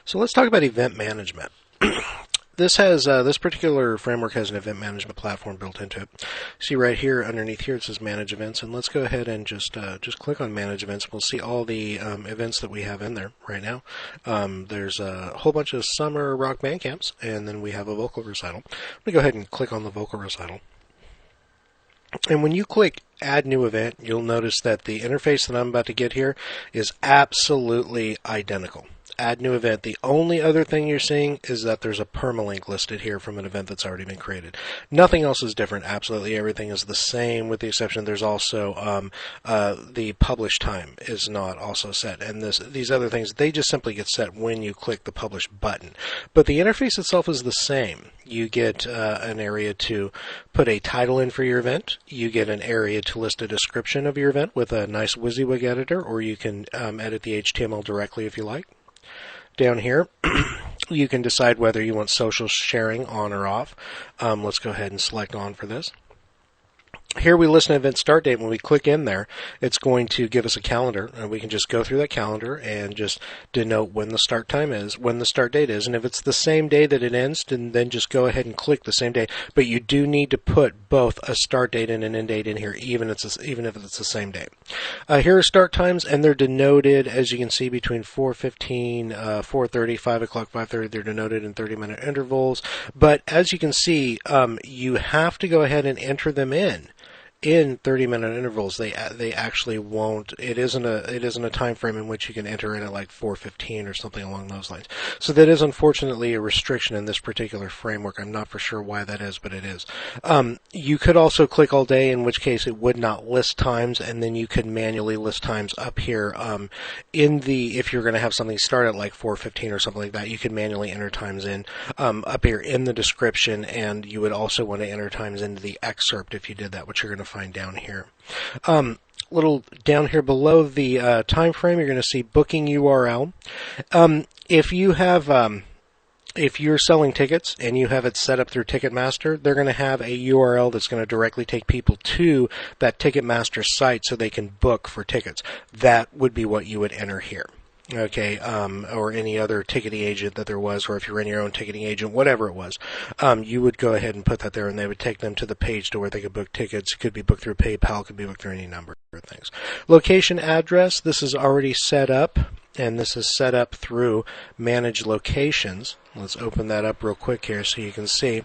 So let's talk about event management. This particular framework has an event management platform built into it. See right here, underneath here, it says Manage Events, and let's go ahead and just click on Manage Events. We'll see all the events that we have in there right now. There's a whole bunch of summer rock band camps, and then we have a vocal recital. I'm going to go ahead and click on the vocal recital. And when you click Add New Event, you'll notice that the interface that I'm about to get here is absolutely identical. Add New Event. The only other thing you're seeing is that there's a permalink listed here from an event that's already been created. Nothing else is different. Absolutely everything is the same, with the exception there's also the publish time is not also set. And these other things, they just simply get set when you click the Publish button. But the interface itself is the same. You get an area to put a title in for your event. You get an area to list a description of your event with a nice WYSIWYG editor, or you can edit the HTML directly if you like. Down here, you can decide whether you want social sharing on or off. Let's go ahead and select on for this. Here we list an event start date. When we click in there, it's going to give us a calendar, and we can just go through that calendar and just denote when the start time is, when the start date is. And if it's the same day that it ends, then just go ahead and click the same day. But you do need to put both a start date and an end date in here, even if it's the same day. Here are start times, and they're denoted, as you can see, between 4:15, 4:30, 5 o'clock, 5:30. They're denoted in 30-minute intervals. But as you can see, you have to go ahead and enter them in 30-minute intervals. They actually won't. It isn't a time frame in which you can enter in at like 4:15 or something along those lines. So that is unfortunately a restriction in this particular framework. I'm not for sure why that is, but it is. You could also click all day, in which case it would not list times, and then you could manually list times up here. If you're going to have something start at like 4:15 or something like that, you could manually enter times in up here in the description, and you would also want to enter times into the excerpt if you did that, which you're going to find down here. Little down here below the time frame, you're going to see booking URL. If you're selling tickets and you have it set up through Ticketmaster, they're going to have a URL that's going to directly take people to that Ticketmaster site so they can book for tickets. That would be what you would enter here. Okay, or any other ticketing agent that there was, or if you run your own ticketing agent, whatever it was, you would go ahead and put that there, and they would take them to the page to where they could book tickets. It could be booked through PayPal, could be booked through any number of things. Location address, this is already set up, and this is set up through Manage Locations. Let's open that up real quick here so you can see.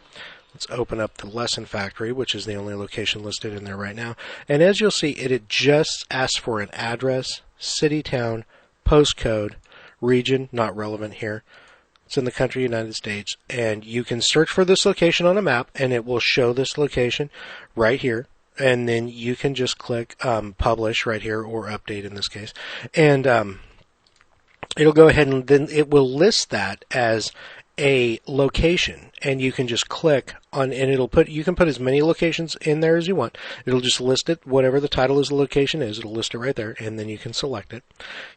Let's open up the Lesson Factory, which is the only location listed in there right now. And as you'll see, it just asks for an address, city, town, postcode, region, not relevant here. It's in the country United States, and you can search for this location on a map, and it will show this location right here. And then you can just click Publish right here, or Update in this case, and it'll go ahead and then it will list that as a location, and you can just click on, and you can put as many locations in there as you want. It'll just list it, whatever the title is, the location is, it'll list it right there, and then you can select it.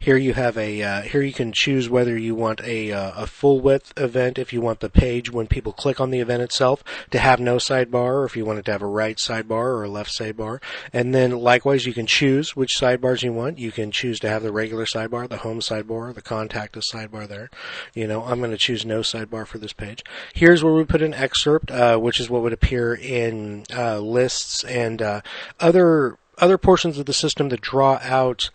Here you have here you can choose whether you want a full width event, if you want the page when people click on the event itself to have no sidebar, or if you want it to have a right sidebar or a left sidebar. And then likewise, you can choose which sidebars you want. You can choose to have the regular sidebar, the home sidebar, the contact us sidebar there. I'm going to choose no sidebar for this page. Here's where we put an excerpt, which is what would appear in lists and other portions of the system that draw out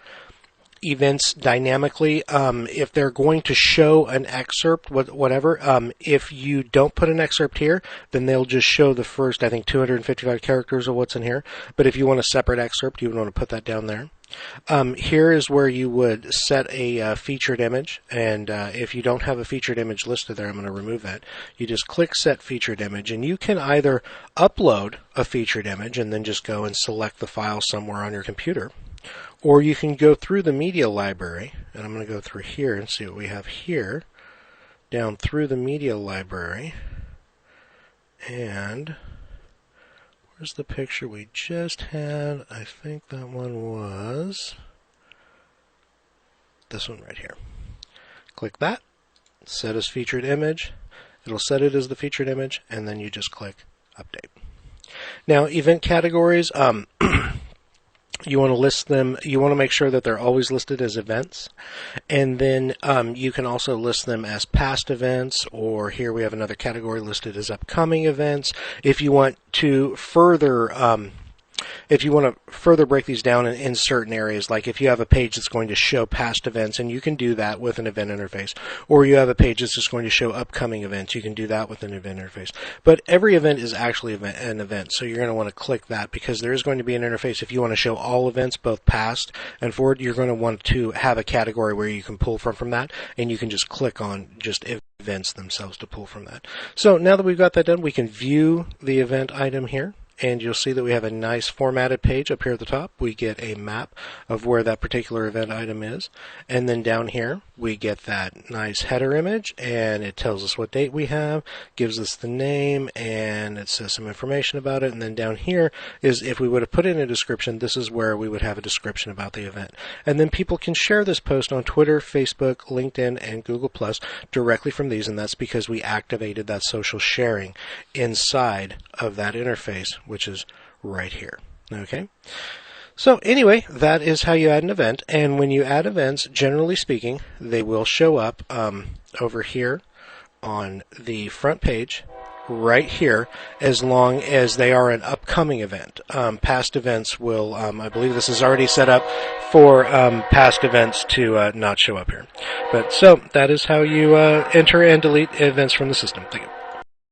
events dynamically. If they're going to show an excerpt, whatever, if you don't put an excerpt here, then they'll just show the first, I think, 255 characters of what's in here. But if you want a separate excerpt, you would want to put that down there. Here is where you would set a featured image, and if you don't have a featured image listed there, I'm going to remove that. You just click Set Featured Image, and you can either upload a featured image and then just go and select the file somewhere on your computer, or you can go through the media library, and I'm going to go through here and see what we have here, down through the media library, and where's the picture we just had? I think that one was this one right here. Click that, set as featured image. It'll set it as the featured image, and then you just click Update. Now, event categories. You want to list them. You want to make sure that they're always listed as events, and then you can also list them as past events, or here we have another category listed as upcoming events. If you want to further break these down in certain areas, like if you have a page that's going to show past events, and you can do that with an event interface, or you have a page that's just going to show upcoming events, you can do that with an event interface. But every event is actually an event, so you're going to want to click that, because there is going to be an interface. If you want to show all events, both past and forward, you're going to want to have a category where you can pull from that, and you can just click on just events themselves to pull from that. So now that we've got that done, we can view the event item here. And you'll see that we have a nice formatted page up here at the top. We get a map of where that particular event item is. And then down here, we get that nice header image, and it tells us what date we have, gives us the name, and it says some information about it. And then down here is, if we would have put in a description, this is where we would have a description about the event. And then people can share this post on Twitter, Facebook, LinkedIn, and Google+ directly from these, and that's because we activated that social sharing inside of that interface, which is right here. Okay. So anyway, that is how you add an event. And when you add events, generally speaking, they will show up over here on the front page right here, as long as they are an upcoming event. Past events will, I believe this is already set up for past events to not show up here. But so that is how you enter and delete events from the system. Thank you.